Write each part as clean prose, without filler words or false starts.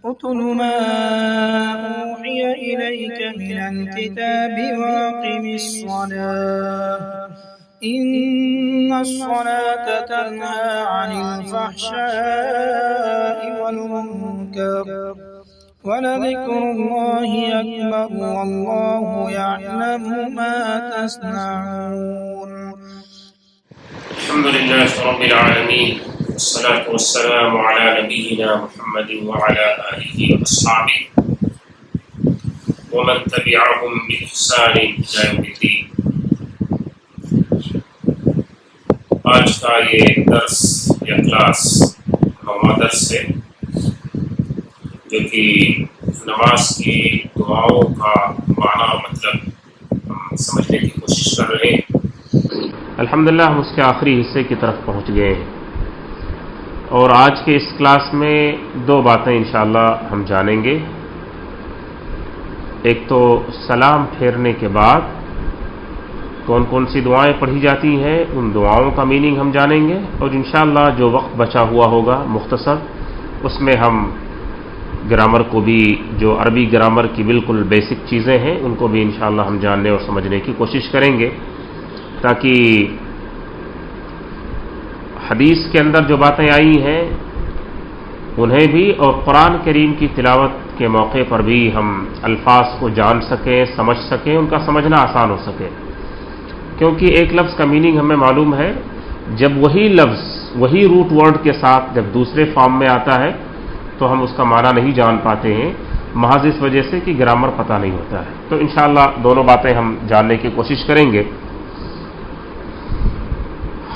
اتل ما أوحي إليك من الكتاب وأقم الصلاة إن الصلاة تنهى عن الفحشاء والمنكر ولذكر الله أكبر والله يعلم ما تصنعون. الحمد لله رب العالمين والصلاة والسلام على نبينا محمد وعلى آله وأصحابه ومن تبعهم بإحسان إلى يوم الدين. آج کا یہ درس یا کلاس 9واں درس ہے جو کہ نماز کی دعاؤں کا معنی مطلب ہم سمجھنے کی کوشش کر رہے ہیں. الحمدللہ ہم اس کے آخری حصے کی طرف پہنچ گئے ہیں اور آج کے اس کلاس میں 2 باتیں انشاءاللہ ہم جانیں گے. ایک تو سلام پھیرنے کے بعد کون کون سی دعائیں پڑھی جاتی ہیں، ان دعاؤں کا میننگ ہم جانیں گے، اور انشاءاللہ جو وقت بچا ہوا ہوگا مختصر اس میں ہم گرامر کو بھی، جو عربی گرامر کی بالکل بیسک چیزیں ہیں ان کو بھی انشاءاللہ ہم جاننے اور سمجھنے کی کوشش کریں گے تاکہ حدیث کے اندر جو باتیں آئی ہیں انہیں بھی اور قرآن کریم کی تلاوت کے موقع پر بھی ہم الفاظ کو جان سکیں، سمجھ سکیں، ان کا سمجھنا آسان ہو سکے. کیونکہ ایک لفظ کا میننگ ہمیں معلوم ہے، جب وہی لفظ وہی روٹ ورڈ کے ساتھ جب دوسرے فارم میں آتا ہے تو ہم اس کا معنی نہیں جان پاتے ہیں، محض اس وجہ سے کہ گرامر پتہ نہیں ہوتا ہے. تو انشاءاللہ دونوں باتیں ہم جاننے کی کوشش کریں گے.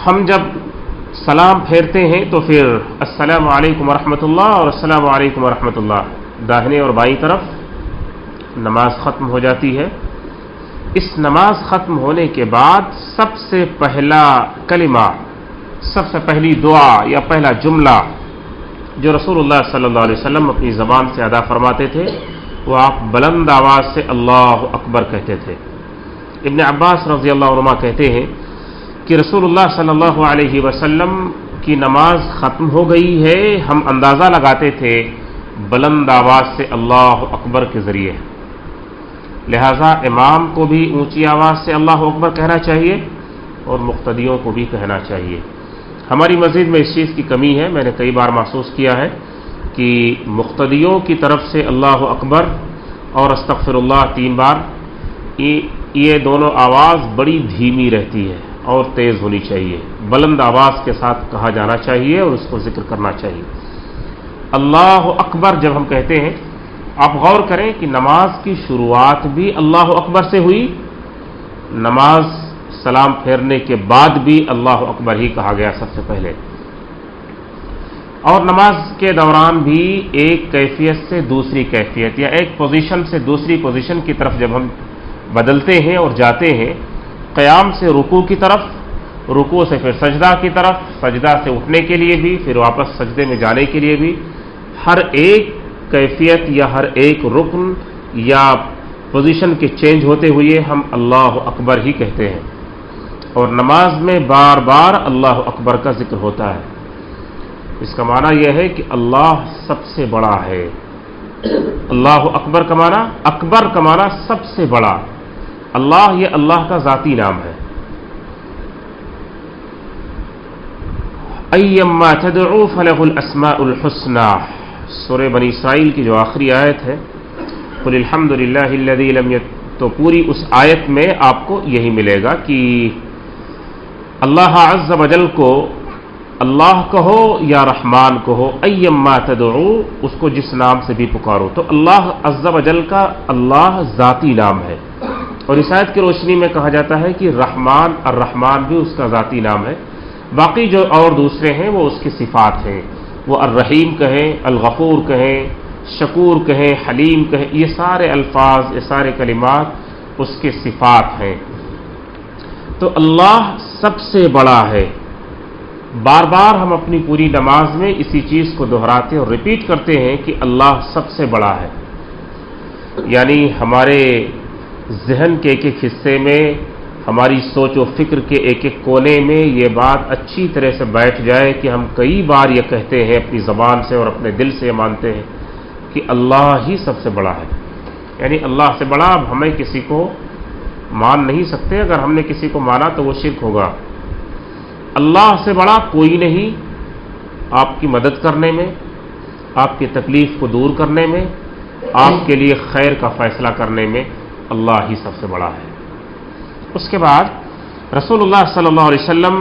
ہم جب سلام پھیرتے ہیں تو پھر السلام علیکم ورحمۃ اللہ اور السلام علیکم ورحمۃ اللہ داہنے اور بائیں طرف نماز ختم ہو جاتی ہے. اس نماز ختم ہونے کے بعد سب سے پہلا کلمہ، سب سے پہلی دعا یا پہلا جملہ جو رسول اللہ صلی اللہ علیہ وسلم اپنی زبان سے ادا فرماتے تھے وہ آپ بلند آواز سے اللہ اکبر کہتے تھے. ابن عباس رضی اللہ عنہما کہتے ہیں کہ رسول اللہ صلی اللہ علیہ وسلم کی نماز ختم ہو گئی ہے، ہم اندازہ لگاتے تھے بلند آواز سے اللہ اکبر کے ذریعے. لہذا امام کو بھی اونچی آواز سے اللہ اکبر کہنا چاہیے اور مقتدیوں کو بھی کہنا چاہیے. ہماری مسجد میں اس چیز کی کمی ہے، میں نے کئی بار محسوس کیا ہے کہ مقتدیوں کی طرف سے اللہ اکبر اور استغفر اللہ 3 بار یہ دونوں آواز بڑی دھیمی رہتی ہے اور تیز ہونی چاہیے. بلند آواز کے ساتھ کہا جانا چاہیے اور اس کو ذکر کرنا چاہیے. اللہ اکبر جب ہم کہتے ہیں، آپ غور کریں کہ نماز کی شروعات بھی اللہ اکبر سے ہوئی، نماز سلام پھیرنے کے بعد بھی اللہ اکبر ہی کہا گیا سب سے پہلے، اور نماز کے دوران بھی ایک کیفیت سے دوسری کیفیت یا ایک پوزیشن سے دوسری پوزیشن کی طرف جب ہم بدلتے ہیں اور جاتے ہیں، قیام سے رکوع کی طرف، رکوع سے پھر سجدہ کی طرف، سجدہ سے اٹھنے کے لیے بھی، پھر واپس سجدے میں جانے کے لیے بھی، ہر ایک کیفیت یا ہر ایک رکن یا پوزیشن کے چینج ہوتے ہوئے ہم اللہ اکبر ہی کہتے ہیں. اور نماز میں بار بار اللہ اکبر کا ذکر ہوتا ہے. اس کا معنی یہ ہے کہ اللہ سب سے بڑا ہے. اللہ اکبر کا معنی، اکبر کا معنی سب سے بڑا. اللہ یہ اللہ کا ذاتی نام ہے. ایما تدعو فلہ الاسماء الحسنى، سورہ بنی اسرائیل کی جو آخری آیت ہے، قل الحمد للہ الذی لم تو پوری اس آیت میں آپ کو یہی ملے گا کہ اللہ عز و جل کو اللہ کہو یا رحمان کہو، ایما تدعو، اس کو جس نام سے بھی پکارو. تو اللہ عز و جل کا اللہ ذاتی نام ہے. اور اس آیت کی روشنی میں کہا جاتا ہے کہ رحمان، الرحمان بھی اس کا ذاتی نام ہے. باقی جو اور دوسرے ہیں وہ اس کی صفات ہیں. وہ الرحیم کہیں، الغفور کہیں، شکور کہیں، حلیم کہیں، یہ سارے الفاظ، یہ سارے کلمات اس کے صفات ہیں. تو اللہ سب سے بڑا ہے. بار بار ہم اپنی پوری نماز میں اسی چیز کو دہراتے اور ریپیٹ کرتے ہیں کہ اللہ سب سے بڑا ہے. یعنی ہمارے ذہن کے ایک ایک حصے میں، ہماری سوچ و فکر کے ایک ایک کونے میں یہ بات اچھی طرح سے بیٹھ جائے کہ ہم کئی بار یہ کہتے ہیں اپنی زبان سے اور اپنے دل سے یہ مانتے ہیں کہ اللہ ہی سب سے بڑا ہے، یعنی اللہ سے بڑا اب ہمیں کسی کو مان نہیں سکتے، اگر ہم نے کسی کو مانا تو وہ شرک ہوگا۔ اللہ سے بڑا کوئی نہیں، آپ کی مدد کرنے میں، آپ کی تکلیف کو دور کرنے میں، آپ کے لیے خیر کا فیصلہ کرنے میں اللہ ہی سب سے بڑا ہے۔ اس کے بعد رسول اللہ صلی اللہ علیہ وسلم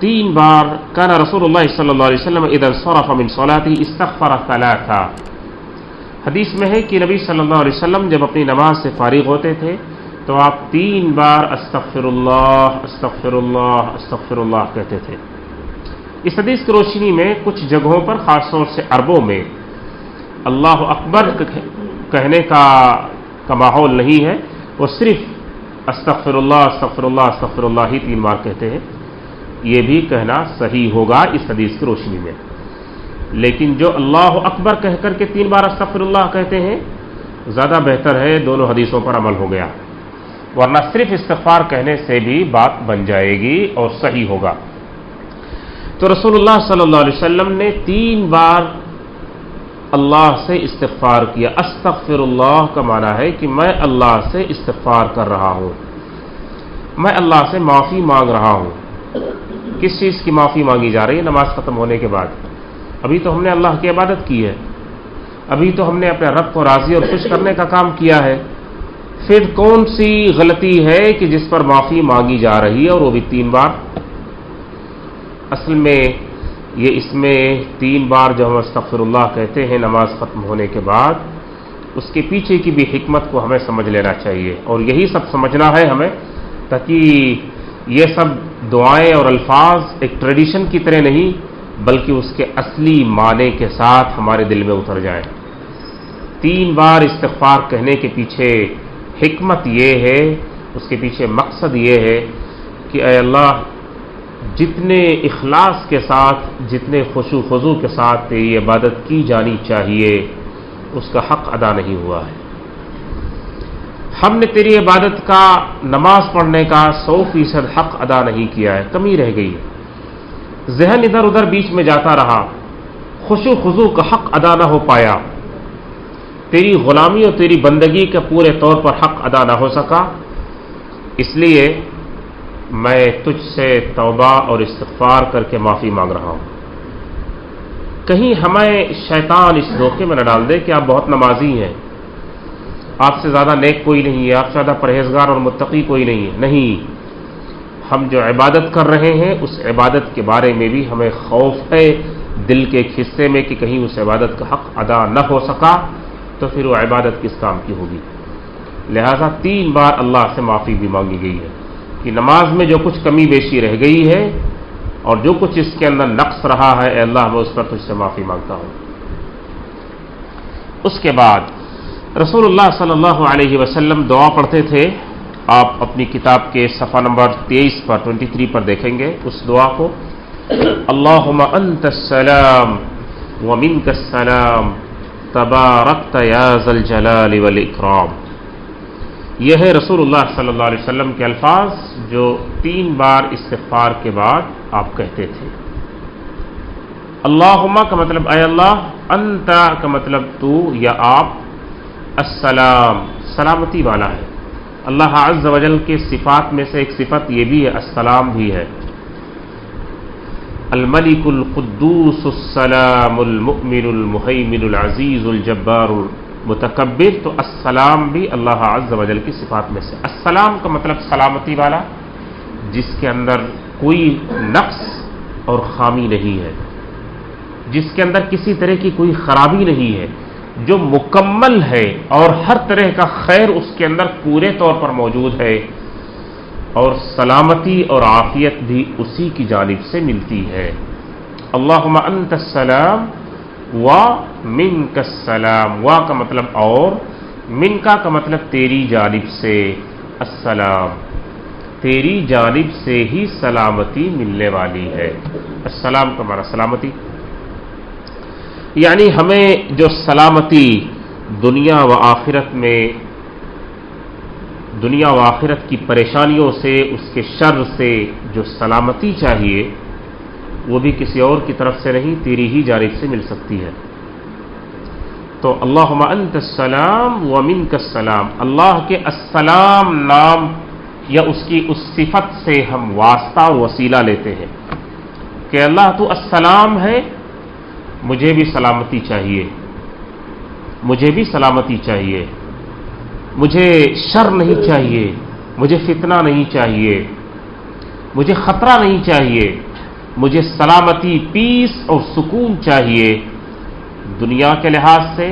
3 بار کان رسول اللہ صلی اللہ علیہ وسلم اذا انصرف من صلاته استغفر 3۔ حدیث میں ہے کہ نبی صلی اللہ علیہ وسلم جب اپنی نماز سے فارغ ہوتے تھے تو آپ 3 بار استغفر اللہ استغفر اللہ استغفر اللہ کہتے تھے۔ اس حدیث کی روشنی میں کچھ جگہوں پر، خاص طور سے عربوں میں، اللہ اکبر کہنے کا ماحول نہیں ہے، وہ صرف استغفر اللہ استغفر اللہ استغفر اللہ ہی 3 بار کہتے ہیں۔ یہ بھی کہنا صحیح ہوگا اس حدیث کی روشنی میں، لیکن جو اللہ اکبر کہہ کر کے 3 بار استغفر اللہ کہتے ہیں زیادہ بہتر ہے، دونوں حدیثوں پر عمل ہو گیا، ورنہ صرف استغفار کہنے سے بھی بات بن جائے گی اور صحیح ہوگا۔ تو رسول اللہ صلی اللہ علیہ وسلم نے 3 بار اللہ سے استغفار کیا۔ استغفر اللہ کا معنی ہے کہ میں اللہ سے استغفار کر رہا ہوں، میں اللہ سے معافی مانگ رہا ہوں۔ کس چیز کی معافی مانگی جا رہی ہے نماز ختم ہونے کے بعد؟ ابھی تو ہم نے اللہ کی عبادت کی ہے، ابھی تو ہم نے اپنے رب کو راضی اور خوش کرنے کا کام کیا ہے، پھر کون سی غلطی ہے کہ جس پر معافی مانگی جا رہی ہے اور وہ بھی 3 بار؟ اصل میں یہ اس میں 3 بار جو ہم استغفر اللہ کہتے ہیں نماز ختم ہونے کے بعد، اس کے پیچھے کی بھی حکمت کو ہمیں سمجھ لینا چاہیے، اور یہی سب سمجھنا ہے ہمیں، تاکہ یہ سب دعائیں اور الفاظ ایک ٹریڈیشن کی طرح نہیں بلکہ اس کے اصلی معنی کے ساتھ ہمارے دل میں اتر جائیں۔ 3 بار استغفار کہنے کے پیچھے حکمت یہ ہے، اس کے پیچھے مقصد یہ ہے کہ اے اللہ، جتنے اخلاص کے ساتھ، جتنے خشوع و خضوع کے ساتھ تیری عبادت کی جانی چاہیے اس کا حق ادا نہیں ہوا ہے۔ ہم نے تیری عبادت کا، نماز پڑھنے کا 100% حق ادا نہیں کیا ہے، کمی رہ گئی ہے، ذہن ادھر ادھر بیچ میں جاتا رہا، خشوع و خضوع کا حق ادا نہ ہو پایا، تیری غلامی اور تیری بندگی کا پورے طور پر حق ادا نہ ہو سکا، اس لیے میں تجھ سے توبہ اور استغفار کر کے معافی مانگ رہا ہوں۔ کہیں ہمیں شیطان اس دھوکے میں نہ ڈال دے کہ آپ بہت نمازی ہیں، آپ سے زیادہ نیک کوئی نہیں ہے، آپ سے زیادہ پرہیزگار اور متقی کوئی نہیں ہے۔ نہیں، ہم جو عبادت کر رہے ہیں اس عبادت کے بارے میں بھی ہمیں خوف ہے دل کے ایک حصے میں کہ کہیں اس عبادت کا حق ادا نہ ہو سکا تو پھر وہ عبادت کس کام کی ہوگی۔ لہذا 3 بار اللہ سے معافی بھی مانگی گئی ہے کہ نماز میں جو کچھ کمی بیشی رہ گئی ہے اور جو کچھ اس کے اندر نقص رہا ہے، اے اللہ میں اس پر تجھ سے معافی مانگتا ہوں۔ اس کے بعد رسول اللہ صلی اللہ علیہ وسلم دعا پڑھتے تھے، آپ اپنی کتاب کے صفحہ نمبر 23 پر دیکھیں گے اس دعا کو، اللہم انت السلام ومنک السلام تبارکت یا ذا الجلال والاکرام۔ یہ ہے رسول اللہ صلی اللہ علیہ وسلم کے الفاظ جو 3 بار استغفار کے بعد آپ کہتے تھے۔ اللہم کا مطلب اے اللہ، انت کا مطلب تو یا آپ، السلام سلامتی والا ہے۔ اللہ عز و جل کے صفات میں سے ایک صفت یہ بھی ہے، السلام بھی ہے، الملک القدوس السلام المؤمن المہیمن العزیز الجبار المتکبر، تو السلام بھی اللہ عز و جل کی صفات میں سے۔ السلام کا مطلب سلامتی والا، جس کے اندر کوئی نقص اور خامی نہیں ہے، جس کے اندر کسی طرح کی کوئی خرابی نہیں ہے، جو مکمل ہے اور ہر طرح کا خیر اس کے اندر پورے طور پر موجود ہے، اور سلامتی اور عافیت بھی اسی کی جانب سے ملتی ہے۔ اللہم انت السلام و منک السلام، و کا مطلب اور، منکا کا مطلب تیری جانب سے، السلام تیری جانب سے ہی سلامتی ملنے والی ہے۔ السلام کا معنی سلامتی، یعنی ہمیں جو سلامتی دنیا و آخرت میں، دنیا و آخرت کی پریشانیوں سے، اس کے شر سے جو سلامتی چاہیے وہ بھی کسی اور کی طرف سے نہیں، تیری ہی جانب سے مل سکتی ہے۔ تو اللہم انت السلام ومنک السلام، اللہ کے السلام نام یا اس کی اس صفت سے ہم واسطہ اور وسیلہ لیتے ہیں کہ اللہ تو السلام ہے، مجھے بھی سلامتی چاہیے، مجھے بھی سلامتی چاہیے، مجھے شر نہیں چاہیے، مجھے فتنہ نہیں چاہیے، مجھے خطرہ نہیں چاہیے، مجھے سلامتی، پیس اور سکون چاہیے، دنیا کے لحاظ سے،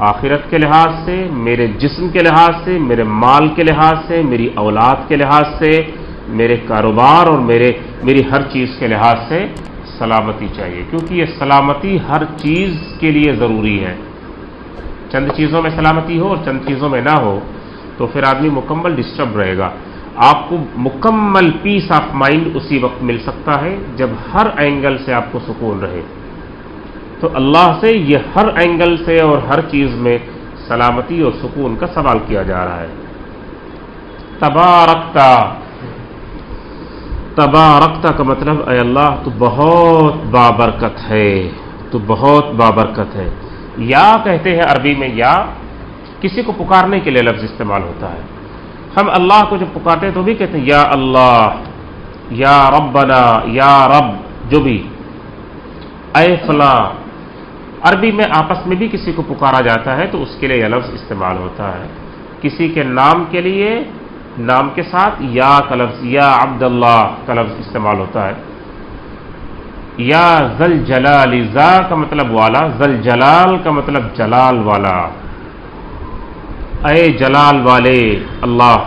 آخرت کے لحاظ سے، میرے جسم کے لحاظ سے، میرے مال کے لحاظ سے، میری اولاد کے لحاظ سے، میرے کاروبار اور میری ہر چیز کے لحاظ سے سلامتی چاہیے، کیونکہ یہ سلامتی ہر چیز کے لیے ضروری ہے۔ چند چیزوں میں سلامتی ہو اور چند چیزوں میں نہ ہو تو پھر آدمی مکمل ڈسٹرب رہے گا۔ آپ کو مکمل پیس آف مائنڈ اسی وقت مل سکتا ہے جب ہر اینگل سے آپ کو سکون رہے۔ تو اللہ سے یہ ہر اینگل سے اور ہر چیز میں سلامتی اور سکون کا سوال کیا جا رہا ہے۔ تبارکتا، تبارکتا کا مطلب اے اللہ تو بہت بابرکت ہے، تو بہت بابرکت ہے۔ یا کہتے ہیں عربی میں، یا کسی کو پکارنے کے لیے لفظ استعمال ہوتا ہے۔ ہم اللہ کو جب پکارتے ہیں تو بھی کہتے ہیں یا اللہ، یا ربنا، یا رب، جو بھی، اے فلاں۔ عربی میں آپس میں بھی کسی کو پکارا جاتا ہے تو اس کے لیے یہ لفظ استعمال ہوتا ہے۔ کسی کے نام کے لیے نام کے ساتھ یا کا لفظ، یا عبد اللہ کا لفظ استعمال ہوتا ہے۔ یا ذل جلال، ذا کا مطلب والا، ذل جلال کا مطلب جلال والا، اے جلال والے اللہ،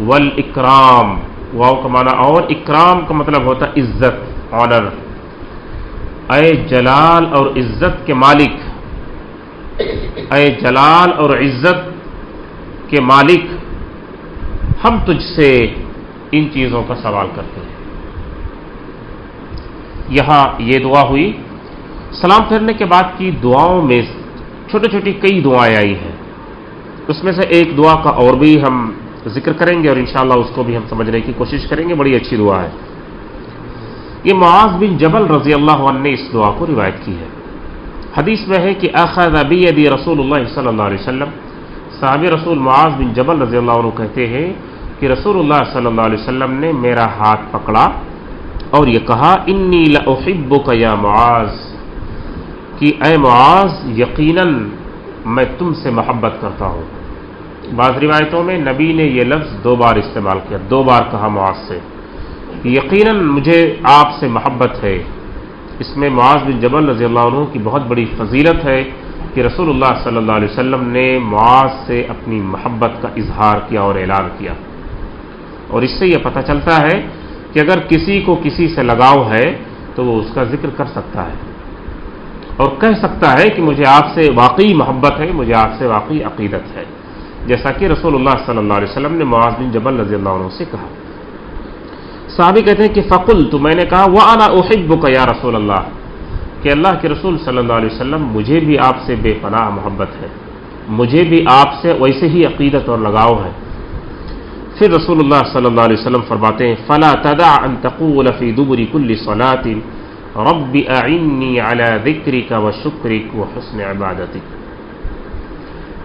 والاکرام، واو کا معنی اور اکرام کا مطلب ہوتا ہے عزت، آنر، اے جلال اور عزت کے مالک، اے جلال اور عزت کے مالک، ہم تجھ سے ان چیزوں کا سوال کرتے ہیں۔ یہاں یہ دعا ہوئی۔ سلام پھیرنے کے بعد کی دعاؤں میں چھوٹی چھوٹی کئی دعائیں آئی ہیں، اس میں سے ایک دعا کا اور بھی ہم ذکر کریں گے اور انشاءاللہ اس کو بھی ہم سمجھنے کی کوشش کریں گے، بڑی اچھی دعا ہے۔ یہ معاذ بن جبل رضی اللہ عنہ نے اس دعا کو روایت کی ہے۔ حدیث میں ہے کہ اخذ بیدی رسول اللہ صلی اللہ علیہ وسلم، صحابی رسول معاذ بن جبل رضی اللہ عنہ کہتے ہیں کہ رسول اللہ صلی اللہ علیہ وسلم نے میرا ہاتھ پکڑا اور یہ کہا انی لاحبک یا معاذ، کہ اے معاذ یقیناً میں تم سے محبت کرتا ہوں۔ بعض روایتوں میں نبی نے یہ لفظ 2 بار استعمال کیا، 2 بار کہا معاذ سے کہ یقیناً مجھے آپ سے محبت ہے۔ اس میں معاذ بن جبل رضی اللہ عنہ کی بہت بڑی فضیلت ہے کہ رسول اللہ صلی اللہ علیہ وسلم نے معاذ سے اپنی محبت کا اظہار کیا اور اعلان کیا، اور اس سے یہ پتہ چلتا ہے کہ اگر کسی کو کسی سے لگاؤ ہے تو وہ اس کا ذکر کر سکتا ہے اور کہہ سکتا ہے کہ مجھے آپ سے واقعی محبت ہے، مجھے آپ سے واقعی عقیدت ہے، جیسا کہ رسول اللہ صلی اللہ علیہ وسلم نے معاذ بن جبل رضی اللہ عنہ سے کہا۔ صحابی کہتے ہیں کہ فقلت، میں نے کہا وانا احبک یا رسول اللہ، کہ اللہ کے رسول صلی اللہ علیہ وسلم مجھے بھی آپ سے بے پناہ محبت ہے، مجھے بھی آپ سے ویسے ہی عقیدت اور لگاؤ ہے۔ پھر رسول اللہ صلی اللہ علیہ وسلم فرماتے ہیں فلا تدع ان تقول فی دبر کل صلاۃ رب اعنی علی ذکرک وشکرک وحسن عبادتک۔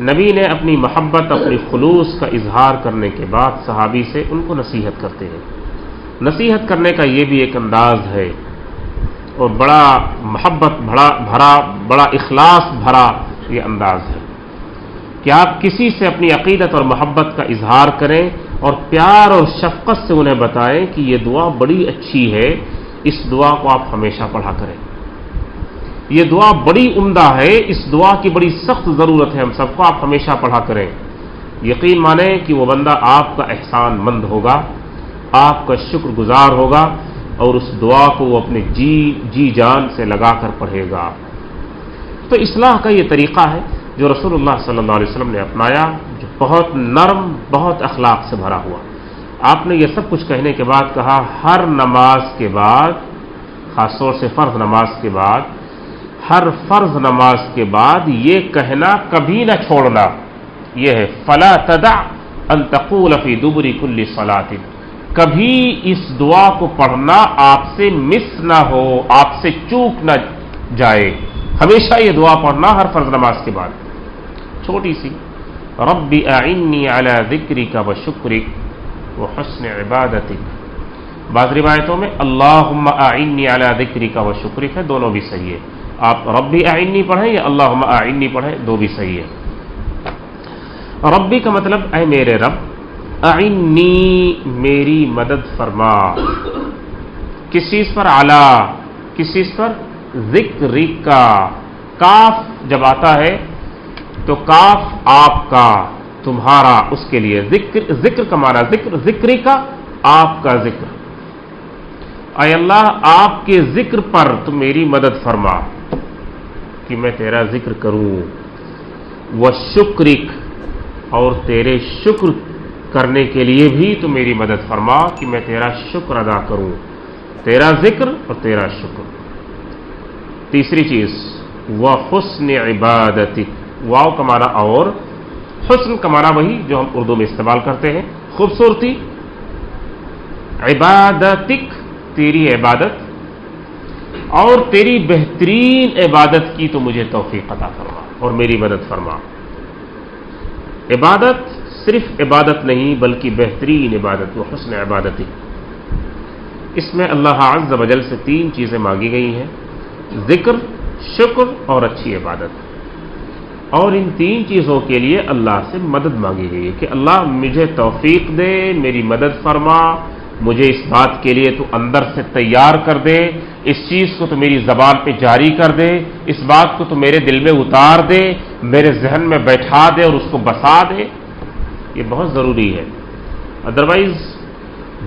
نبی نے اپنی محبت، اپنی خلوص کا اظہار کرنے کے بعد صحابی سے ان کو نصیحت کرتے ہیں۔ نصیحت کرنے کا یہ بھی ایک انداز ہے اور بڑا محبت بھرا، بڑا اخلاص بھرا یہ انداز ہے کہ آپ کسی سے اپنی عقیدت اور محبت کا اظہار کریں اور پیار اور شفقت سے انہیں بتائیں کہ یہ دعا بڑی اچھی ہے، اس دعا کو آپ ہمیشہ پڑھا کریں، یہ دعا بڑی عمدہ ہے، اس دعا کی بڑی سخت ضرورت ہے ہم سب کو، آپ ہمیشہ پڑھا کریں۔ یقین مانیں کہ وہ بندہ آپ کا احسان مند ہوگا، آپ کا شکر گزار ہوگا اور اس دعا کو وہ اپنے جی جان سے لگا کر پڑھے گا۔ تو اصلاح کا یہ طریقہ ہے جو رسول اللہ صلی اللہ علیہ وسلم نے اپنایا، جو بہت نرم، بہت اخلاق سے بھرا ہوا۔ آپ نے یہ سب کچھ کہنے کے بعد کہا ہر نماز کے بعد، خاص طور سے فرض نماز کے بعد، ہر فرض نماز کے بعد یہ کہنا کبھی نہ چھوڑنا، یہ ہے فلا تدع ان تقول فی دبر کل صلاۃ، کبھی اس دعا کو پڑھنا آپ سے مس نہ ہو، آپ سے چوک نہ جائے، ہمیشہ یہ دعا پڑھنا ہر فرض نماز کے بعد، چھوٹی سی، ربی اعنی علی ذکرک و شکرک و حسن عبادتک۔ بعض روایتوں میں اللہم اعنی علی ذکرک و شکرک ہے، دونوں بھی صحیح ہے۔ آپ ربی اعنی پڑھیں یا اللہم اعنی پڑھیں، دو بھی صحیح ہے۔ ربی کا مطلب اے میرے رب، اعنی میری مدد فرما، کس چیز پر؟ علی، کس چیز پر؟ ذکری کا۔ کاف جب آتا ہے تو کاف آپ کا، تمہارا، اس کے لیے ذکر کا معنی ذکری کا، آپ کا ذکر۔ اے اللہ آپ کے ذکر پر تم میری مدد فرما کہ میں تیرا ذکر کروں، وشکرک، اور تیرے شکر کرنے کے لیے بھی تم میری مدد فرما کہ میں تیرا شکر ادا کروں، تیرا ذکر اور تیرا شکر۔ تیسری چیز وحسن عبادتک، واو کا معنی اور، حسن کا معنی وہی جو ہم اردو میں استعمال کرتے ہیں، خوبصورتی، عبادتک تیری عبادت، اور تیری بہترین عبادت کی تو مجھے توفیق عطا فرما اور میری مدد فرما۔ عبادت صرف عبادت نہیں بلکہ بہترین عبادت، وہ حسن عبادتک۔ اس میں اللہ عز و جل سے تین چیزیں مانگی گئی ہیں، ذکر، شکر اور اچھی عبادت، اور ان تین چیزوں کے لیے اللہ سے مدد مانگی گئی ہے کہ اللہ مجھے توفیق دے، میری مدد فرما، مجھے اس بات کے لیے تو اندر سے تیار کر دے، اس چیز کو تو میری زبان پہ جاری کر دے، اس بات کو تو میرے دل میں اتار دے، میرے ذہن میں بیٹھا دے اور اس کو بسا دے۔ یہ بہت ضروری ہے، ادروائز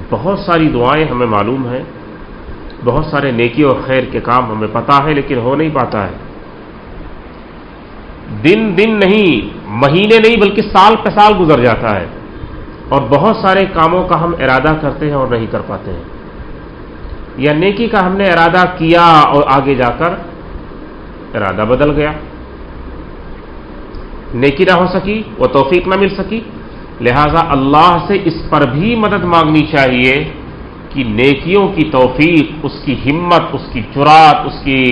بہت ساری دعائیں ہمیں معلوم ہیں، بہت سارے نیکی اور خیر کے کام ہمیں پتہ ہے، لیکن ہو نہیں پاتا ہے۔ دن نہیں، مہینے نہیں بلکہ سال پہ سال گزر جاتا ہے، اور بہت سارے کاموں کا ہم ارادہ کرتے ہیں اور نہیں کر پاتے ہیں، یا نیکی کا ہم نے ارادہ کیا اور آگے جا کر ارادہ بدل گیا، نیکی نہ ہو سکی، وہ توفیق نہ مل سکی۔ لہذا اللہ سے اس پر بھی مدد مانگنی چاہیے کہ نیکیوں کی توفیق، اس کی ہمت، اس کی جرات، اس کی،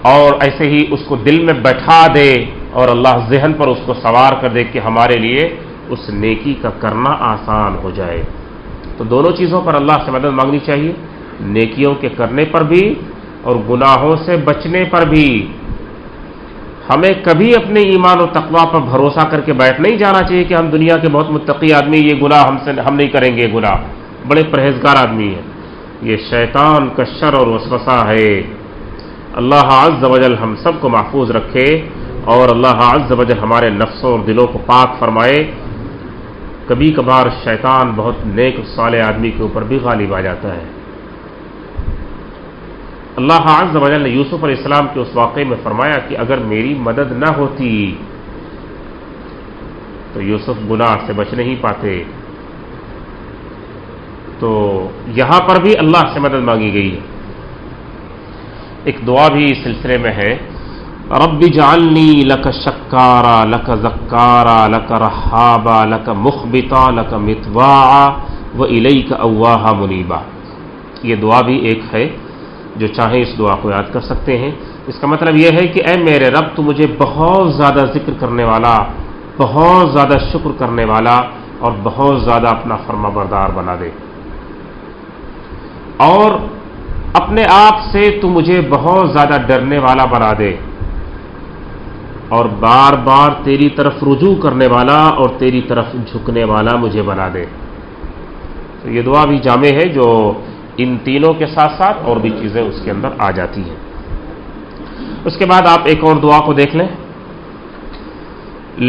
اور ایسے ہی اس کو دل میں بیٹھا دے اور اللہ ذہن پر اس کو سوار کر دے کہ ہمارے لیے اس نیکی کا کرنا آسان ہو جائے۔ تو دونوں چیزوں پر اللہ سے مدد مانگنی چاہیے، نیکیوں کے کرنے پر بھی اور گناہوں سے بچنے پر بھی۔ ہمیں کبھی اپنے ایمان و تقویٰ پر بھروسہ کر کے بیٹھ نہیں جانا چاہیے کہ ہم دنیا کے بہت متقی آدمی، یہ گناہ ہم نہیں کریں گے، گناہ بڑے پرہیزگار آدمی ہیں۔ یہ شیطان کا شر اور وسوسہ ہے۔ اللہ عز و جل ہم سب کو محفوظ رکھے، اور اللہ عز و جل ہمارے نفسوں اور دلوں کو پاک فرمائے۔ کبھی کبھار شیطان بہت نیک صالح آدمی کے اوپر بھی غالب آ جاتا ہے۔ اللہ عز و جل نے یوسف علیہ السلام کے اس واقعے میں فرمایا کہ اگر میری مدد نہ ہوتی تو یوسف گناہ سے بچ نہیں پاتے۔ تو یہاں پر بھی اللہ سے مدد مانگی گئی ہے۔ ایک دعا بھی اس سلسلے میں ہے، رب اجعلنی لک شکارا لک ذکارا لک رحابا لک مخبتا لک مطواعا والیک اواہا منیبا۔ یہ دعا بھی ایک ہے، جو چاہیں اس دعا کو یاد کر سکتے ہیں۔ اس کا مطلب یہ ہے کہ اے میرے رب تو مجھے بہت زیادہ ذکر کرنے والا، بہت زیادہ شکر کرنے والا اور بہت زیادہ اپنا فرما بردار بنا دے، اور اپنے آپ سے تو مجھے بہت زیادہ ڈرنے والا بنا دے، اور بار بار تیری طرف رجوع کرنے والا اور تیری طرف جھکنے والا مجھے بنا دے۔ تو یہ دعا بھی جامع ہے جو ان تینوں کے ساتھ ساتھ اور بھی چیزیں اس کے اندر آ جاتی ہیں۔ اس کے بعد آپ ایک اور دعا کو دیکھ لیں،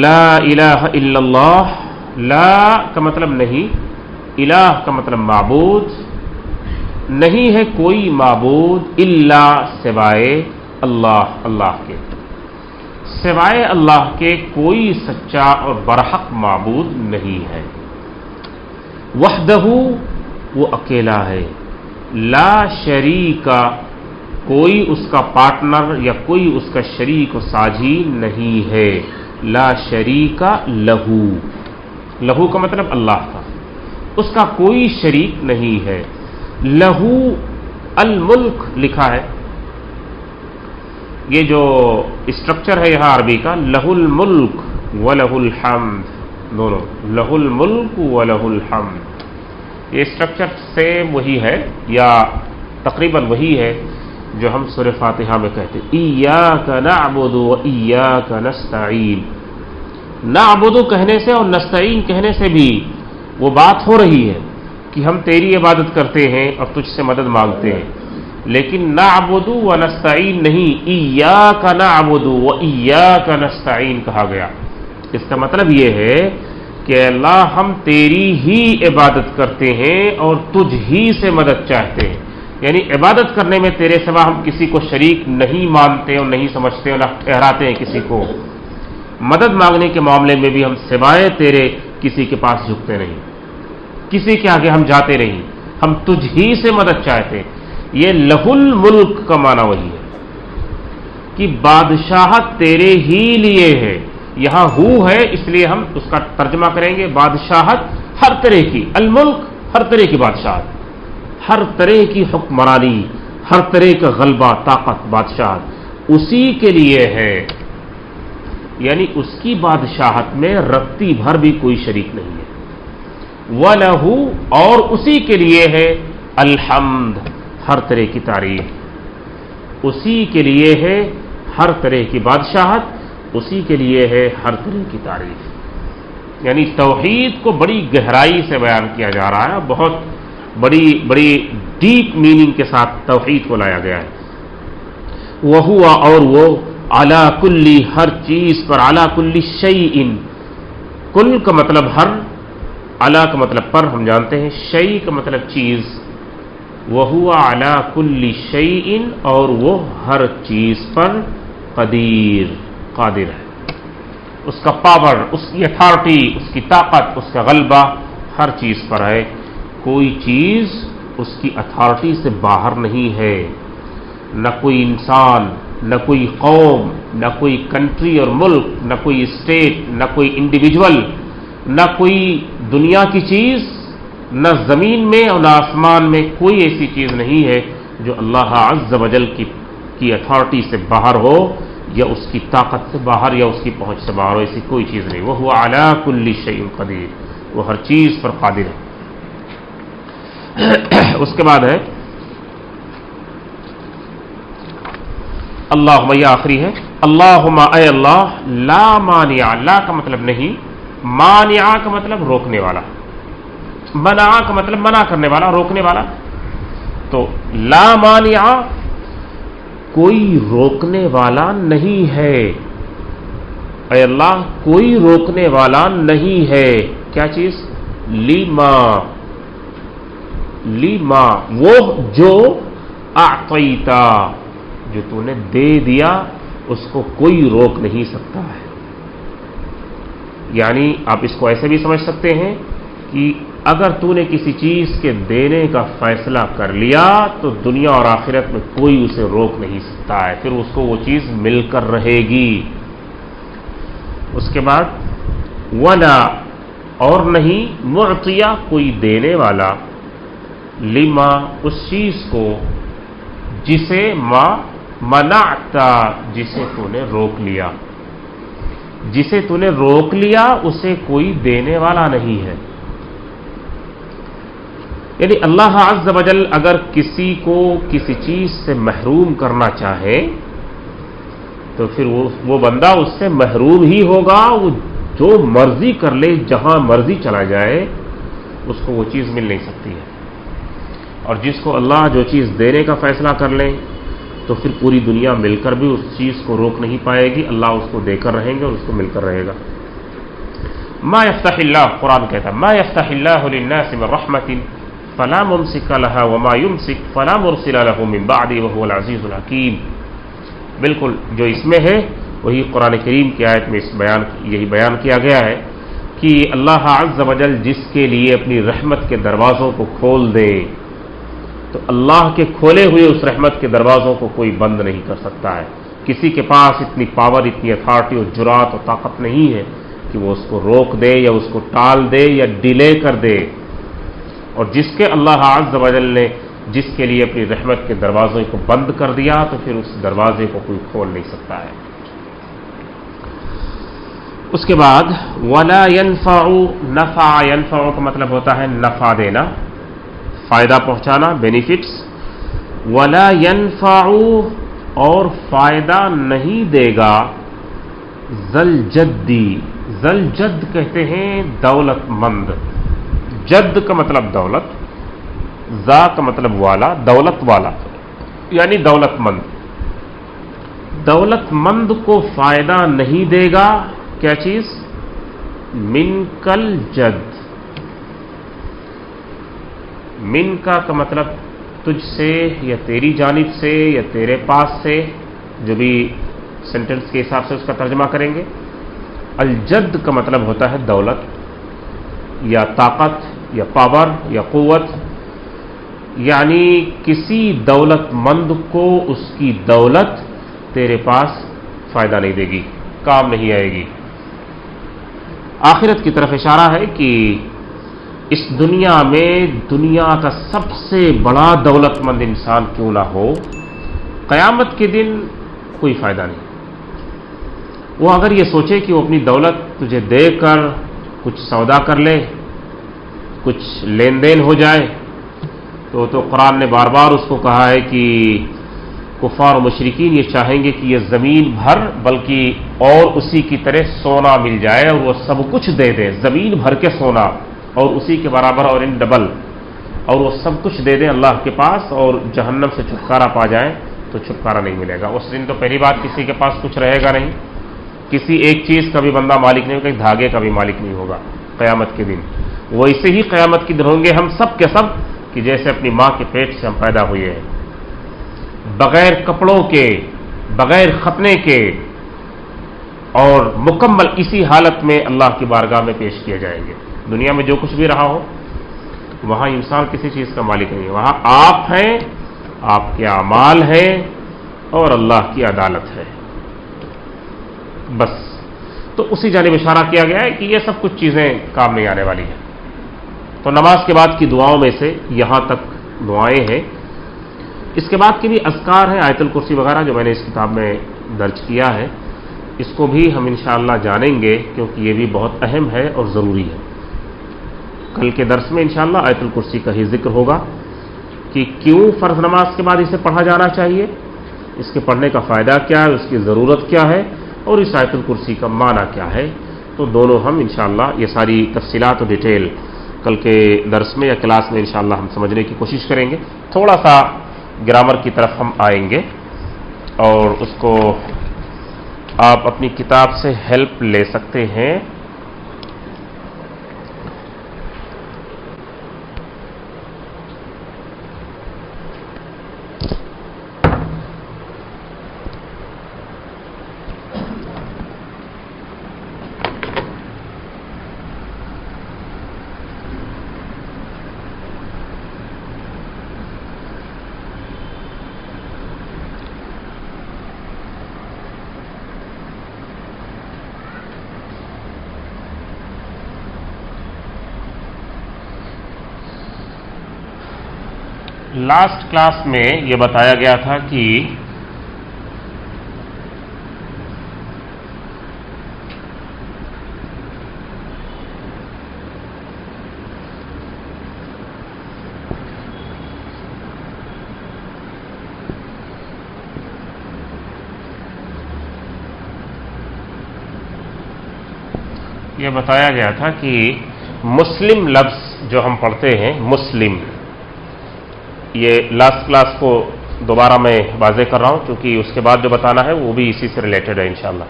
لا الہ الا اللہ۔ لا کا مطلب نہیں، الہ کا مطلب معبود، نہیں ہے کوئی معبود الا سوائے اللہ، اللہ کے سوائے اللہ کے کوئی سچا اور برحق معبود نہیں ہے۔ وحدہ، وہ اکیلا ہے، لا شریکا، کوئی اس کا پارٹنر یا کوئی اس کا شریک و ساجھی نہیں ہے، لا شریکا لہو، لہو کا مطلب اللہ کا، اس کا کوئی شریک نہیں ہے۔ لہو الملک لکھا ہے، یہ جو اسٹرکچر ہے یہاں عربی کا، لہ الملک و لہ الحمد، دونوں لہ الملک و لہ الحمد، یہ اسٹرکچر سیم وہی ہے یا تقریباً وہی ہے جو ہم سورہ فاتحہ میں کہتے ہیں ایاک نعبد و ایاک نستعین۔ نعبد کہنے سے اور نستعین کہنے سے بھی وہ بات ہو رہی ہے کہ ہم تیری عبادت کرتے ہیں اور تجھ سے مدد مانگتے ہیں، لیکن نعبد و نستعین نہیں، ایاک نعبد و ایاک نستعین کہا گیا۔ اس کا مطلب یہ ہے کہ اللہ ہم تیری ہی عبادت کرتے ہیں اور تجھ ہی سے مدد چاہتے ہیں، یعنی عبادت کرنے میں تیرے سوا ہم کسی کو شریک نہیں مانتے اور نہیں سمجھتے اور نہ ٹھہراتے ہیں کسی کو۔ مدد مانگنے کے معاملے میں بھی ہم سوائے تیرے کسی کے پاس جھکتے نہیں، کسی کے آگے ہم جاتے نہیں، ہم تجھ ہی سے مدد چاہتے ہیں۔ یہ لہ الملک کا معنی وہی ہے کہ بادشاہت تیرے ہی لیے ہے، یہاں ہو ہے اس لیے ہم اس کا ترجمہ کریں گے بادشاہت ہر طرح کی، الملک ہر طرح کی بادشاہت، ہر طرح کی حکمرانی، ہر طرح کا غلبہ، طاقت، بادشاہت اسی کے لیے ہے، یعنی اس کی بادشاہت میں رتی بھر بھی کوئی شریک نہیں ہے۔ وَلَهُ اور اسی کے لیے ہے الحمد، ہر طرح کی تعریف، اسی کے لیے ہے ہر طرح کی بادشاہت، اسی کے لیے ہے ہر طرح کی تعریف۔ یعنی توحید کو بڑی گہرائی سے بیان کیا جا رہا ہے، بہت بڑی ڈیپ میننگ کے ساتھ توحید کو لایا گیا ہے۔ وَهُوَ اور وہ عَلَى كُلِّ ہر چیز پر، عَلَى كُلِّ شَيْءٍ کل کا مطلب ہر، عَلَى کا مطلب پر ہم جانتے ہیں، شَيْء کا مطلب چیز، وَهُوَ عَلَى كُلِّ شَيْءٍ اور وہ ہر چیز پر قدیر، قادر ہے، اس کا پاور، اس کی اتھارٹی، اس کی طاقت، اس کا غلبہ ہر چیز پر ہے، کوئی چیز اس کی اتھارٹی سے باہر نہیں ہے، نہ کوئی انسان، نہ کوئی قوم، نہ کوئی کنٹری اور ملک، نہ کوئی اسٹیٹ، نہ کوئی انڈیویجول، نہ کوئی دنیا کی چیز، نہ زمین میں اور نہ آسمان میں کوئی ایسی چیز نہیں ہے جو اللہ عز و جل کی اتھارٹی سے باہر ہو یا اس کی طاقت سے باہر یا اس کی پہنچ سے باہر ہو، ایسی کوئی چیز نہیں۔ وہ هو علی کل شیء قدیر، وہ ہر چیز پر قادر ہے۔ اس کے بعد ہے اللہم، یہ آخری ہے، اللہم اے اللہ، لا مانع، لا کا مطلب نہیں، مانع کا مطلب روکنے والا، منع کا مطلب منع کرنے والا، روکنے والا، تو لا مانع کوئی روکنے والا نہیں ہے، اے اللہ کوئی روکنے والا نہیں ہے، کیا چیز؟ لیما وہ جو اعطیتا، جو تو نے دے دیا اس کو کوئی روک نہیں سکتا ہے۔ یعنی آپ اس کو ایسے بھی سمجھ سکتے ہیں کہ اگر تو نے کسی چیز کے دینے کا فیصلہ کر لیا تو دنیا اور آخرت میں کوئی اسے روک نہیں سکتا ہے، پھر اس کو وہ چیز مل کر رہے گی۔ اس کے بعد ولا اور نہیں، معطیہ کوئی دینے والا، لما اس چیز کو، جسے ما منعتا جسے تو نے روک لیا، جسے تو نے روک لیا اسے کوئی دینے والا نہیں ہے۔ یعنی اللہ عز و جل اگر کسی کو کسی چیز سے محروم کرنا چاہے تو پھر وہ بندہ اس سے محروم ہی ہوگا، وہ جو مرضی کر لے، جہاں مرضی چلا جائے، اس کو وہ چیز مل نہیں سکتی ہے۔ اور جس کو اللہ جو چیز دینے کا فیصلہ کر لے تو پھر پوری دنیا مل کر بھی اس چیز کو روک نہیں پائے گی، اللہ اس کو دے کر رہیں گے اور اس کو مل کر رہے گا۔ ما یفتح اللہ، قرآن کہتا ہے ما یفتح اللہ للناس من رحمت فلا ممسک لها وما يمسک فلا مرسل له من بعده وهو العزیز الحکیم۔ بالکل جو اس میں ہے وہی قرآن کریم کی آیت میں یہی بیان کیا گیا ہے کہ اللہ عز و جل جس کے لیے اپنی رحمت کے دروازوں کو کھول دے تو اللہ کے کھولے ہوئے اس رحمت کے دروازوں کو کوئی بند نہیں کر سکتا ہے۔ کسی کے پاس اتنی پاور، اتنی اتھارٹی اور جرات اور طاقت نہیں ہے کہ وہ اس کو روک دے یا اس کو ٹال دے یا ڈیلے کر دے۔ اور جس کے اللہ عز و جل نے جس کے لیے اپنی رحمت کے دروازوں کو بند کر دیا تو پھر اس دروازے کو کوئی کھول نہیں سکتا ہے۔ اس کے بعد ولا ينفع، نفع ينفع کا مطلب ہوتا ہے نفع دینا، فائدہ پہنچانا، بینیفٹس۔ ولا ينفع، اور فائدہ نہیں دے گا، ذل جدی، ذل جد کہتے ہیں دولت مند، جد کا مطلب دولت، ذا کا مطلب والا، دولت والا یعنی دولت مند۔ دولت مند کو فائدہ نہیں دے گا کیا چیز؟ من کل جد، من کا مطلب تجھ سے یا تیری جانب سے یا تیرے پاس سے، جو بھی سینٹنس کے حساب سے اس کا ترجمہ کریں گے۔ الجد کا مطلب ہوتا ہے دولت یا طاقت یا پاور یا قوت، یعنی کسی دولت مند کو اس کی دولت تیرے پاس فائدہ نہیں دے گی، کام نہیں آئے گی۔ آخرت کی طرف اشارہ ہے کہ اس دنیا میں دنیا کا سب سے بڑا دولت مند انسان کیوں نہ ہو، قیامت کے دن کوئی فائدہ نہیں۔ وہ اگر یہ سوچے کہ وہ اپنی دولت تجھے دے کر کچھ سودا کر لے، کچھ لین دین ہو جائے، تو قرآن نے بار بار اس کو کہا ہے کہ کفار و مشرکین یہ چاہیں گے کہ یہ زمین بھر بلکہ اور اسی کی طرح سونا مل جائے اور وہ سب کچھ دے دیں، زمین بھر کے سونا اور اسی کے برابر اور ان ڈبل، اور وہ سب کچھ دے دیں اللہ کے پاس اور جہنم سے چھٹکارا پا جائیں تو چھٹکارا نہیں ملے گا۔ اس دن تو پہلی بات کسی کے پاس کچھ رہے گا نہیں، کسی ایک چیز کا بھی بندہ مالک نہیں ہوگا، دھاگے کا بھی مالک نہیں ہوگا قیامت کے دن۔ ویسے ہی قیامت کے دن ہوں گے ہم سب کے سب کہ جیسے اپنی ماں کے پیٹ سے ہم پیدا ہوئے ہیں، بغیر کپڑوں کے، بغیر ختنے کے، اور مکمل اسی حالت میں اللہ کی بارگاہ میں پیش کیے جائیں گے۔ دنیا میں جو کچھ بھی رہا ہو وہاں انسان کسی چیز کا مالک نہیں ہے، وہاں آپ ہیں، آپ کے اعمال ہیں اور اللہ کی عدالت ہے، بس۔ تو اسی جانب اشارہ کیا گیا ہے کہ یہ سب کچھ چیزیں کام نہیں آنے والی ہیں۔ تو نماز کے بعد کی دعاؤں میں سے یہاں تک دعائیں ہیں۔ اس کے بعد کی بھی اذکار ہیں، آیت الکرسی وغیرہ جو میں نے اس کتاب میں درج کیا ہے، اس کو بھی ہم انشاءاللہ جانیں گے کیونکہ یہ بھی بہت اہم ہے اور ضروری ہے۔ کل کے درس میں انشاءاللہ آیت الکرسی کا ہی ذکر ہوگا کہ کیوں فرض نماز کے بعد اسے پڑھا جانا چاہیے، اس کے پڑھنے کا فائدہ کیا ہے، اس کی ضرورت کیا ہے، اور اس آیت الکرسی کا معنی کیا ہے۔ تو دونوں ہم انشاءاللہ یہ ساری تفصیلات و ڈیٹیل کل کے درس میں یا کلاس میں انشاءاللہ ہم سمجھنے کی کوشش کریں گے۔ تھوڑا سا گرامر کی طرف ہم آئیں گے اور اس کو آپ اپنی کتاب سے ہیلپ لے سکتے ہیں۔ لاسٹ کلاس میں یہ بتایا گیا تھا کہ مسلم لفظ جو ہم پڑھتے ہیں، مسلم، یہ لاسٹ کلاس کو دوبارہ میں واضح کر رہا ہوں کیونکہ اس کے بعد جو بتانا ہے وہ بھی اسی سے ریلیٹڈ ہے انشاءاللہ۔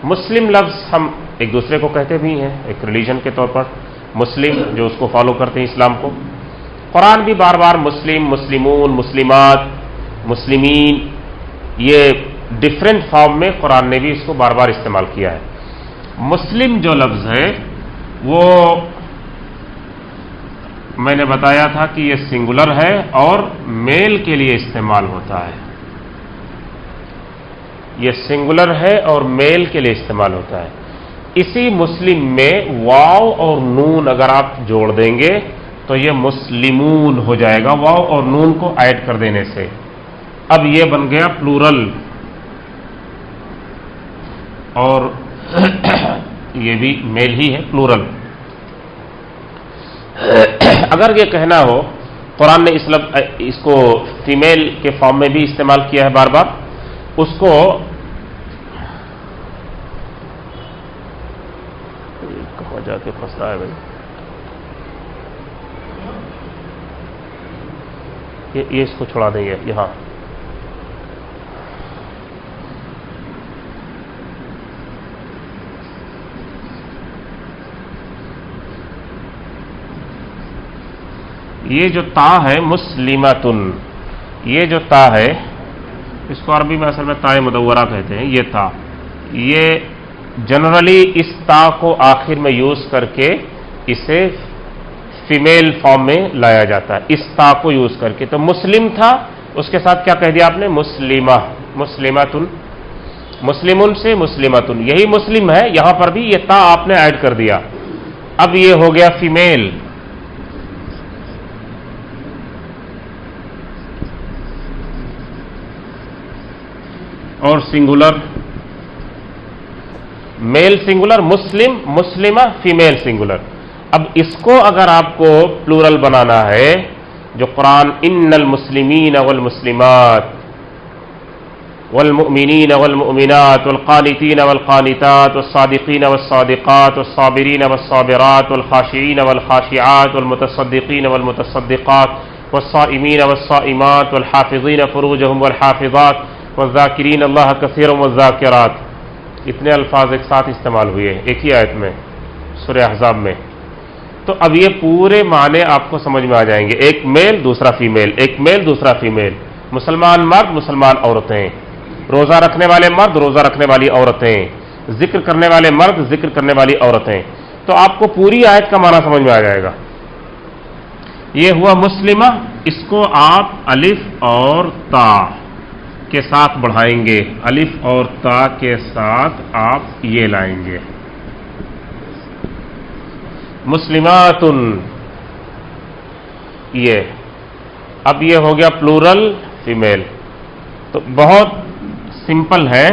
مسلم لفظ ہم ایک دوسرے کو کہتے بھی ہیں، ایک ریلیجن کے طور پر مسلم جو اس کو فالو کرتے ہیں اسلام کو۔ قرآن بھی بار بار مسلم، مسلمون، مسلمات، مسلمین، یہ ڈفرینٹ فارم میں قرآن نے بھی اس کو بار بار استعمال کیا ہے۔ مسلم جو لفظ ہے وہ میں نے بتایا تھا کہ یہ سنگولر ہے اور میل کے لیے استعمال ہوتا ہے، یہ سنگولر ہے اور میل کے لیے استعمال ہوتا ہے۔ اسی مسلم میں واو اور نون اگر آپ جوڑ دیں گے تو تو یہ مسلمون ہو جائے گا واو اور نون کو ایڈ کر دینے سے. اب یہ بن گیا پلورل، اور یہ بھی میل ہی ہے، پلورل. اگر یہ کہنا ہو قرآن نے اس کو فیمیل کے فارم میں بھی استعمال کیا ہے بار بار، اس کو کہاں جا کے پھنس رہا ہے بھائی، یہ اس کو چھوڑا دیں گے یہاں. یہ جو تا ہے مسلمتن، یہ جو تا ہے اس کو عربی میں اصل میں تائے مدورہ کہتے ہیں. یہ تا، یہ جنرلی اس تا کو آخر میں یوز کر کے اسے فیمیل فارم میں لایا جاتا ہے، اس تا کو یوز کر کے. تو مسلم تھا، اس کے ساتھ کیا کہہ دیا آپ نے؟ مسلمہ، مسلمتن. مسلمن سے مسلمتن، یہی مسلم ہے، یہاں پر بھی یہ تا آپ نے ایڈ کر دیا. اب یہ ہو گیا فیمیل. اور سنگولر، میل سنگولر مسلم، مسلمہ فیمیل سنگولر. اب اس کو اگر آپ کو پلورل بنانا ہے، جو قرآن ان المسلمین والمسلمات والمؤمنین والمؤمنات والقانتین والقانتات والصادقین والصادقات والصابرین والصابرات والخاشعین والخاشعات والمتصدقین والمتصدقات والصائمین والصائمات والحافظین فروجهم والحافظات والذاکرین اللہ کثیرا والذاکرات، اتنے الفاظ ایک ساتھ استعمال ہوئے ایک ہی آیت میں سورہ احزاب میں. تو اب یہ پورے معنی آپ کو سمجھ میں آ جائیں گے، ایک میل دوسرا فیمیل، ایک میل دوسرا فیمیل، مسلمان مرد مسلمان عورتیں، روزہ رکھنے والے مرد روزہ رکھنے والی عورتیں، ذکر کرنے والے مرد ذکر کرنے والی عورتیں. تو آپ کو پوری آیت کا معنی سمجھ میں آ جائے گا. یہ ہوا مسلمہ، اس کو آپ الف اور تا کے ساتھ بڑھائیں گے، الف اور تا کے ساتھ آپ یہ لائیں گے مسلماتن. یہ اب یہ ہو گیا پلورل فیمیل. تو بہت سمپل ہے،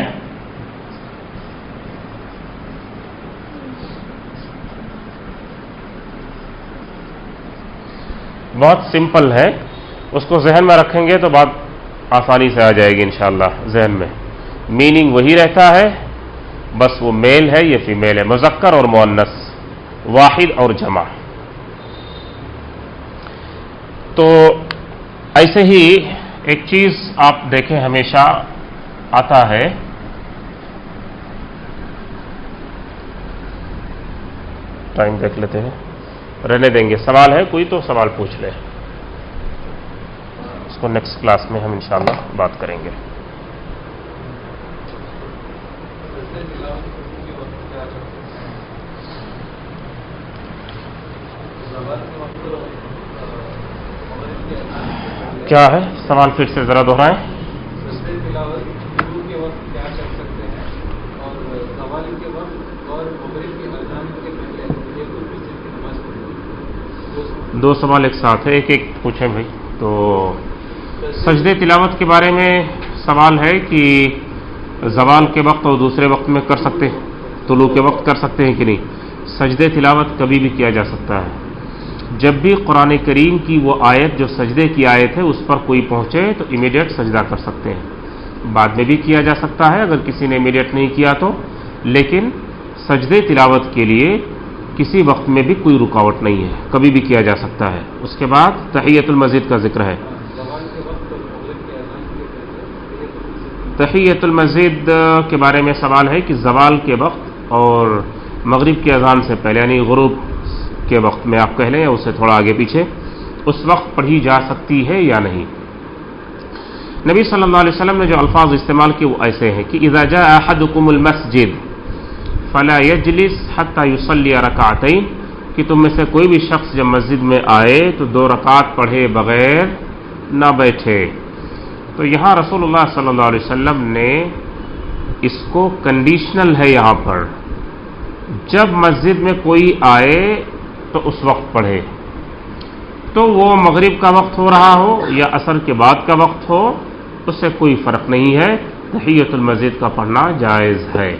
بہت سمپل ہے. اس کو ذہن میں رکھیں گے تو بات آسانی سے آ جائے گی انشاءاللہ ذہن میں. میننگ وہی رہتا ہے، بس وہ میل ہے یہ فیمیل ہے، مذکر اور مؤنث، واحد اور جمع. تو ایسے ہی ایک چیز آپ دیکھیں ہمیشہ آتا ہے، ٹائم دیکھ لیتے ہیں، رہنے دیں گے. سوال ہے کوئی تو سوال پوچھ لیں، اس کو نیکسٹ کلاس میں ہم انشاءاللہ بات کریں گے. کیا ہے سوال؟ پھر سے ذرا دہرائیں. دو سوال ایک ساتھ ہے، ایک ایک پوچھیں بھائی. تو سجدے تلاوت کے بارے میں سوال ہے کہ زوال کے وقت اور دوسرے وقت میں کر سکتے ہیں، طلوع کے وقت کر سکتے ہیں کہ نہیں؟ سجدے تلاوت کبھی بھی کیا جا سکتا ہے. جب بھی قرآن کریم کی وہ آیت جو سجدے کی آیت ہے اس پر کوئی پہنچے تو امیڈیٹ سجدہ کر سکتے ہیں. بعد میں بھی کیا جا سکتا ہے اگر کسی نے امیڈیٹ نہیں کیا تو، لیکن سجدے تلاوت کے لیے کسی وقت میں بھی کوئی رکاوٹ نہیں ہے، کبھی بھی کیا جا سکتا ہے. اس کے بعد تحیۃ المسجد کا ذکر ہے. تحیۃ المسجد کے بارے میں سوال ہے کہ زوال کے وقت اور مغرب کی اذان سے پہلے یعنی غروب کے وقت میں آپ کہہ لیں یا اس سے تھوڑا آگے پیچھے، اس وقت پڑھی جا سکتی ہے یا نہیں. نبی صلی اللہ علیہ وسلم نے جو الفاظ استعمال کیے وہ ایسے ہیں کہ اذا جاء احدکم المسجد فلا یجلس حتی یصلی رکعتین، کہ تم میں سے کوئی بھی شخص جب مسجد میں آئے تو 2 رکعت پڑھے بغیر نہ بیٹھے. تو یہاں رسول اللہ صلی اللہ علیہ وسلم نے اس کو کنڈیشنل ہے یہاں پر، جب مسجد میں کوئی آئے تو اس وقت پڑھے. تو وہ مغرب کا وقت ہو رہا ہو یا عصر کے بعد کا وقت ہو، اس سے کوئی فرق نہیں ہے، تحیۃ المسجد کا پڑھنا جائز ہے۔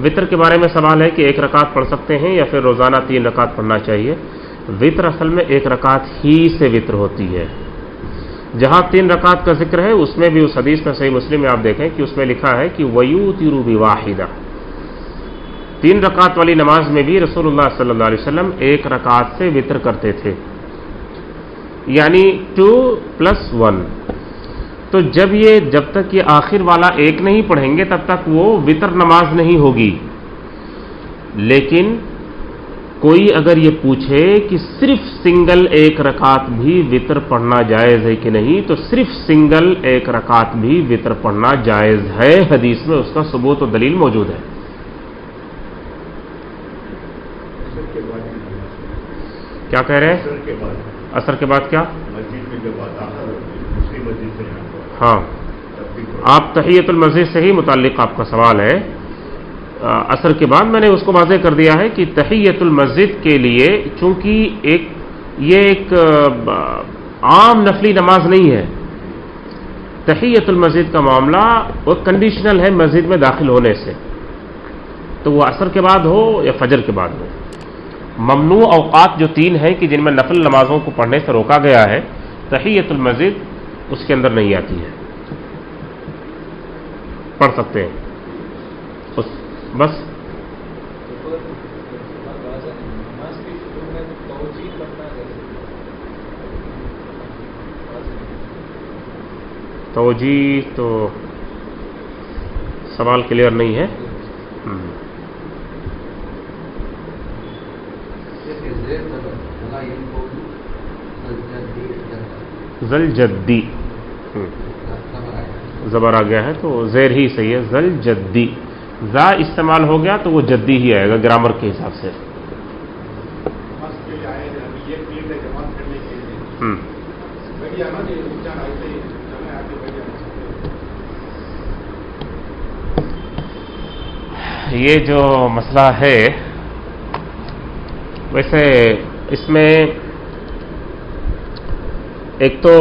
وطر کے بارے میں سوال ہے کہ ایک رکعت پڑھ سکتے ہیں یا پھر روزانہ 3 رکعت پڑھنا چاہیے۔ وطر اصل میں ایک رکعت ہی سے وطر ہوتی ہے۔ جہاں 3 رکعت کا ذکر ہے اس میں بھی اس حدیث میں صحیح مسلم میں آپ دیکھیں کہ اس میں لکھا ہے کہ وَيُوتِرُ بِوَاحِدَةٍ، 3 رکعت والی نماز میں بھی رسول اللہ صلی اللہ علیہ وسلم ایک رکعت سے وطر کرتے تھے، یعنی 2+1۔ تو جب تک یہ آخر والا ایک نہیں پڑھیں گے تب تک وہ وطر نماز نہیں ہوگی۔ لیکن کوئی اگر یہ پوچھے کہ صرف سنگل ایک رکعت بھی وطر پڑھنا جائز ہے کہ نہیں، تو صرف سنگل ایک رکعت بھی وطر پڑھنا جائز ہے، حدیث میں اس کا ثبوت و دلیل موجود ہے۔ کیا کہہ رہے ہیں؟ عصر کے بعد کیا؟ ہاں، آپ تحیۃ المسجد سے ہی متعلق آپ کا سوال ہے۔ عصر کے بعد میں نے اس کو واضح کر دیا ہے کہ تحیۃ المسجد کے لیے چونکہ یہ ایک عام نفلی نماز نہیں ہے، تحیۃ المسجد کا معاملہ وہ کنڈیشنل ہے مسجد میں داخل ہونے سے، تو وہ عصر کے بعد ہو یا فجر کے بعد ہو۔ ممنوع اوقات جو 3 ہیں کہ جن میں نفل نمازوں کو پڑھنے سے روکا گیا ہے، تحیۃ المسجد اس کے اندر نہیں آتی ہے، پڑھ سکتے ہیں بس۔ توجیہ تو سوال کلیئر نہیں ہے۔ ذل جدی زبر آ گیا ہے تو زیر ہی صحیح ہے، ذل جدی، زا استعمال ہو گیا تو وہ جدی ہی آئے گا گرامر کے حساب سے۔ یہ جو مسئلہ ہے ویسے اس میں ایک تو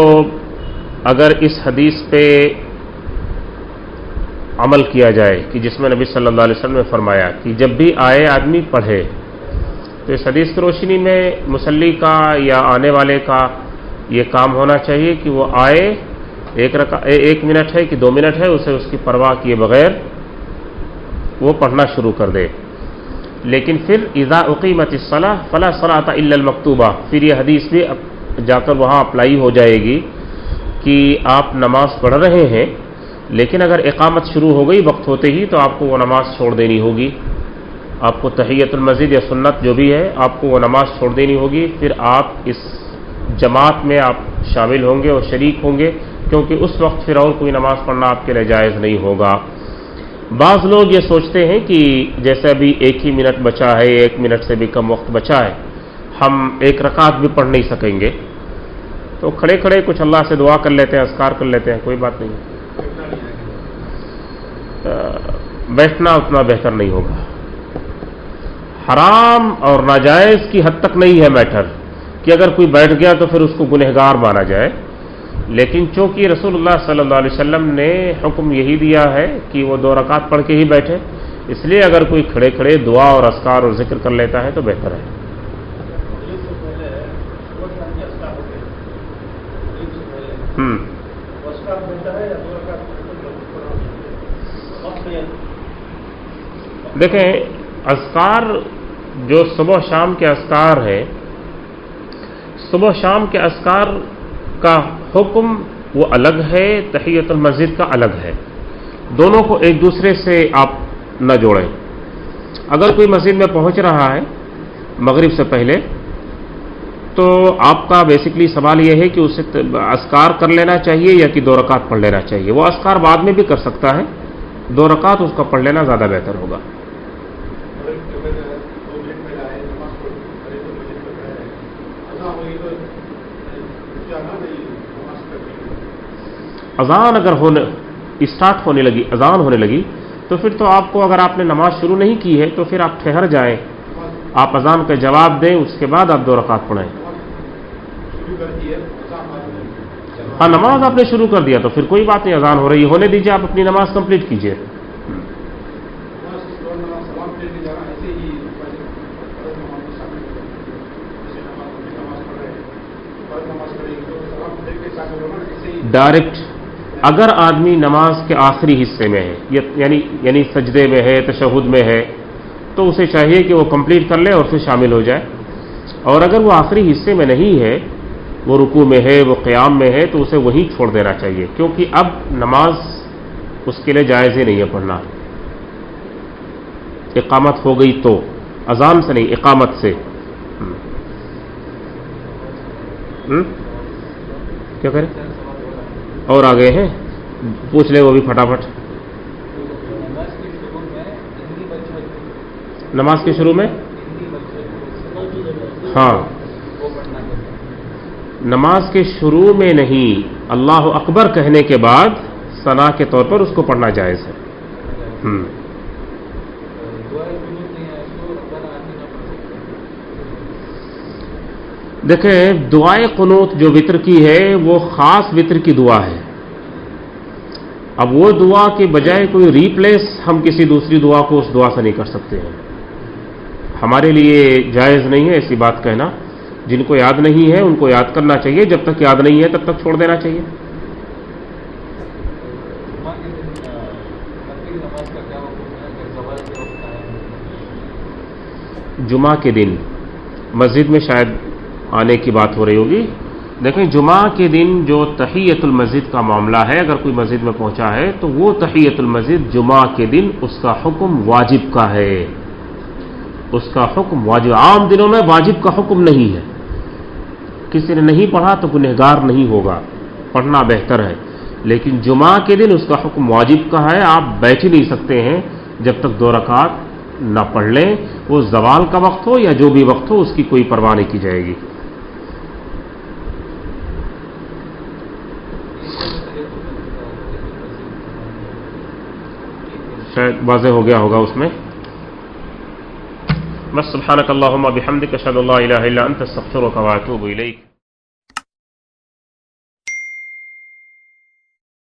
اگر اس حدیث پہ عمل کیا جائے کہ جس میں نبی صلی اللہ علیہ وسلم نے فرمایا کہ جب بھی آئے آدمی پڑھے، تو اس حدیث کی روشنی میں مصلی کا یا آنے والے کا یہ کام ہونا چاہیے کہ وہ آئے، 1 منٹ ہے کہ 2 منٹ ہے، اسے اس کی پرواہ کیے بغیر وہ پڑھنا شروع کر دے۔ لیکن پھر اذا اقیمت الصلاۃ فلا صلاۃ الا المکتوبہ، پھر یہ حدیث بھی جا کر وہاں اپلائی ہو جائے گی کہ آپ نماز پڑھ رہے ہیں لیکن اگر اقامت شروع ہو گئی وقت ہوتے ہی تو آپ کو وہ نماز چھوڑ دینی ہوگی، آپ کو تحیۃ المسجد یا سنت جو بھی ہے آپ کو وہ نماز چھوڑ دینی ہوگی، پھر آپ اس جماعت میں آپ شامل ہوں گے اور شریک ہوں گے، کیونکہ اس وقت پھر اور کوئی نماز پڑھنا آپ کے لیے جائز نہیں ہوگا۔ بعض لوگ یہ سوچتے ہیں کہ جیسے ابھی 1 ہی منٹ بچا ہے، 1 منٹ سے بھی کم وقت بچا ہے، ہم 1 رکعت بھی پڑھ نہیں سکیں گے، تو کھڑے کھڑے کچھ اللہ سے دعا کر لیتے ہیں، اذکار کر لیتے ہیں، کوئی بات نہیں، بیٹھنا اتنا بہتر نہیں ہوگا۔ حرام اور ناجائز کی حد تک نہیں ہے میٹر کہ اگر کوئی بیٹھ گیا تو پھر اس کو گنہگار مانا جائے، لیکن چونکہ رسول اللہ صلی اللہ علیہ وسلم نے حکم یہی دیا ہے کہ وہ 2 رکعت پڑھ کے ہی بیٹھے، اس لیے اگر کوئی کھڑے کھڑے دعا اور اذکار اور ذکر کر لیتا ہے تو بہتر ہے۔ دیکھیں اذکار جو صبح شام کے اذکار ہیں، صبح شام کے اذکار کا حکم وہ الگ ہے، تحیۃ المسجد کا الگ ہے، دونوں کو ایک دوسرے سے آپ نہ جوڑیں۔ اگر کوئی مسجد میں پہنچ رہا ہے مغرب سے پہلے تو آپ کا بیسکلی سوال یہ ہے کہ اسے اذکار کر لینا چاہیے یا کہ 2 رکعت پڑھ لینا چاہیے۔ وہ اذکار بعد میں بھی کر سکتا ہے، 2 رکعت اس کا پڑھ لینا زیادہ بہتر ہوگا۔ اذان اگر اسٹارٹ ہونے لگی، اذان ہونے لگی تو پھر تو آپ کو، اگر آپ نے نماز شروع نہیں کی ہے تو پھر آپ ٹھہر جائیں، آپ اذان کا جواب دیں، اس کے بعد آپ 2 رکعت پڑھیں۔ ہاں نماز آپ نے شروع کر دیا تو پھر کوئی بات نہیں، اذان ہو رہی ہے، ہونے دیجیے، آپ اپنی نماز کمپلیٹ کیجیے۔ ڈائریکٹ اگر آدمی نماز کے آخری حصے میں ہے، یعنی سجدے میں ہے، تشہد میں ہے، تو اسے چاہیے کہ وہ کمپلیٹ کر لے اور پھر شامل ہو جائے، اور اگر وہ آخری حصے میں نہیں ہے، وہ رکوع میں ہے، وہ قیام میں ہے، تو اسے وہیں چھوڑ دینا چاہیے، کیونکہ اب نماز اس کے لیے جائز ہی نہیں ہے پڑھنا۔ اقامت ہو گئی تو، اذان سے نہیں، اقامت سے۔ کیا کریں؟ اور آگے ہیں، پوچھ لے وہ بھی فٹافٹ۔ نماز کے شروع میں، ہاں نماز کے شروع میں نہیں، اللہ اکبر کہنے کے بعد ثنا کے طور پر اس کو پڑھنا جائز ہے۔ دیکھیں دعائے قنوت جو وطر کی ہے وہ خاص وطر کی دعا ہے، اب وہ دعا کے بجائے کوئی ریپلیس ہم کسی دوسری دعا کو اس دعا سے نہیں کر سکتے ہیں، ہمارے لیے جائز نہیں ہے ایسی بات کہنا۔ جن کو یاد نہیں ہے ان کو یاد کرنا چاہیے، جب تک یاد نہیں ہے تب تک چھوڑ دینا چاہیے۔ جمعہ کے دن مسجد میں شاید آنے کی بات ہو رہی ہوگی۔ دیکھیں جمعہ کے دن جو تحیۃ المسجد کا معاملہ ہے، اگر کوئی مسجد میں پہنچا ہے تو وہ تحیۃ المسجد جمعہ کے دن اس کا حکم واجب کا ہے، اس کا حکم واجب، عام دنوں میں واجب کا حکم نہیں ہے۔ کسی نے نہیں پڑھا تو گنہگار نہیں ہوگا، پڑھنا بہتر ہے، لیکن جمعہ کے دن اس کا حکم واجب کا ہے، آپ بیٹھ ہی نہیں سکتے ہیں جب تک 2 رکعت نہ پڑھ لیں، وہ زوال کا وقت ہو یا جو بھی وقت ہو، اس کی کوئی پرواہ نہیں کی جائے گی۔ شاید واضح ہو گیا ہوگا اس میں۔ بس سبحانک اللہم بحمدک اشہد ان لا الہ الا انت استغفرک واتوب الیک۔